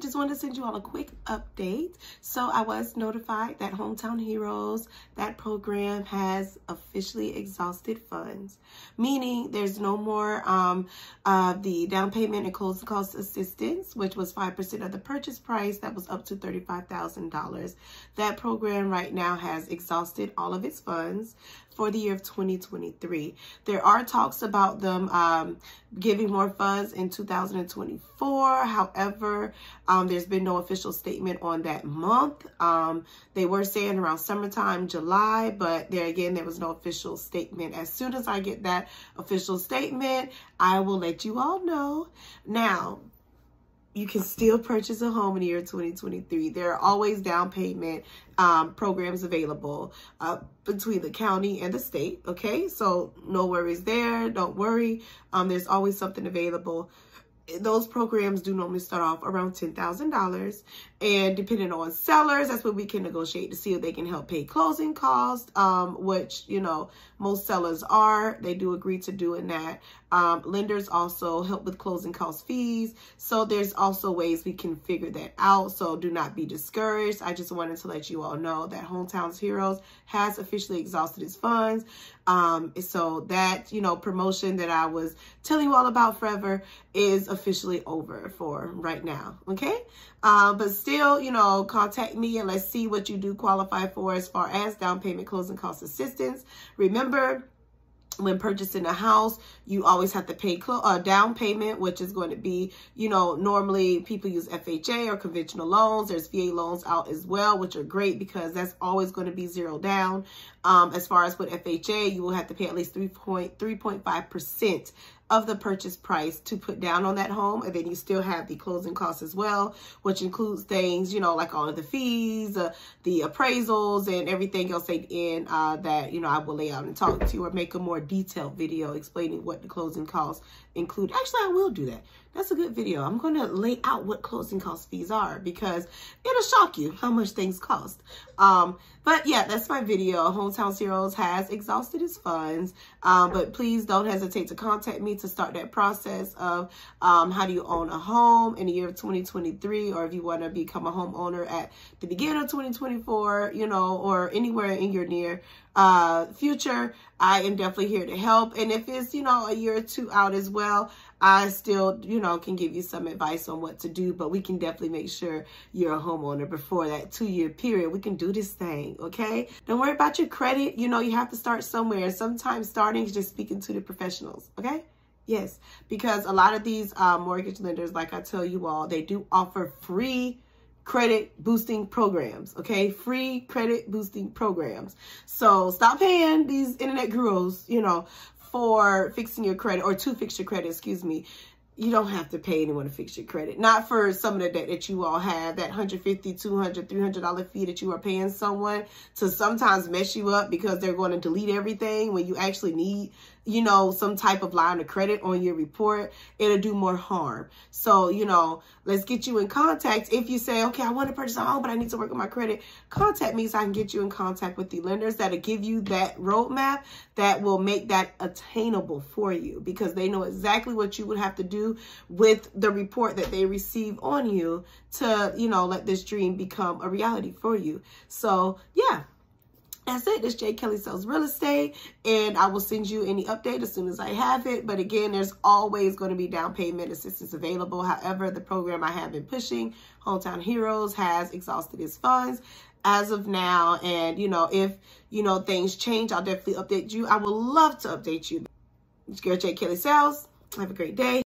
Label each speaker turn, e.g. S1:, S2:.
S1: just wanted to send you all a quick update. So I was notified that Hometown Heroes, that program has officially exhausted funds, meaning there's no more the down payment and closing cost assistance, which was 5% of the purchase price. That was up to $35,000. That program right now has exhausted all of its funds for the year of 2023. There are talks about them giving more funds in 2024. However, there's been no official statement on that month. They were saying around summertime, July, but there was no official statement. As soon as I get that official statement, I will let you all know. Now, you can still purchase a home in the year 2023. There are always down payment programs available between the county and the state, okay? So no worries there. Don't worry. There's always something available. Those programs do normally start off around $10,000, and depending on sellers, that's what we can negotiate to see if they can help pay closing costs, which, you know, most sellers are. They do agree to doing that. Lenders also help with closing cost fees. So there's also ways we can figure that out. So do not be discouraged. I just wanted to let you all know that Hometown Heroes has officially exhausted its funds. So that, you know, promotion that I was telling you all about forever is officially over for right now. Okay. But still, you know, contact me and let's see what you do qualify for as far as down payment, closing cost assistance. Remember, when purchasing a house, you always have to pay down payment, which is going to be, you know, normally people use FHA or conventional loans. There's VA loans out as well, which are great because that's always going to be zero down. As far as with FHA, you will have to pay at least 3.5% of the purchase price to put down on that home. And then you still have the closing costs as well, which includes things, you know, like all of the fees, the appraisals and everything else in that, you know, I will lay out and talk to you or make a more detailed video explaining what the closing costs include. Actually, I will do that. That's a good video. I'm going to lay out what closing cost fees are because it'll shock you how much things cost. But yeah, that's my video. Hometown Heroes has exhausted its funds. But please don't hesitate to contact me to start that process of how do you own a home in the year of 2023, or if you want to become a homeowner at the beginning of 2024, you know, or anywhere in your near future. I am definitely here to help. And if it's, you know, a year or two out as well, I still, you know, can give you some advice on what to do, but we can definitely make sure you're a homeowner before that 2-year period. We can do this thing, okay? Don't worry about your credit. You know, you have to start somewhere. Sometimes starting is just speaking to the professionals, okay? Yes, because a lot of these mortgage lenders, like I tell you all, they do offer free credit boosting programs, okay? Free credit boosting programs. So stop paying these internet gurus, you know, for fixing your credit, or to fix your credit, excuse me. You don't have to pay anyone to fix your credit. Not for some of the debt that you all have, that $150, $200, $300 fee that you are paying someone to sometimes mess you up because they're going to delete everything when you actually need, you know, some type of line of credit on your report. It'll do more harm. So, you know, let's get you in contact. If you say, okay, I want to purchase a home, but I need to work on my credit, contact me so I can get you in contact with the lenders that'll give you that roadmap that will make that attainable for you, because they know exactly what you would have to do with the report that they receive on you to, you know, let this dream become a reality for you. So, yeah. That's it. This JKelly Sells Real Estate, and I will send you any update as soon as I have it. But again, there's always going to be down payment assistance available. However, the program I have been pushing, Hometown Heroes, has exhausted its funds as of now. And, you know, if, you know, things change, I'll definitely update you. I would love to update you. It's your JKelly Sells. Have a great day.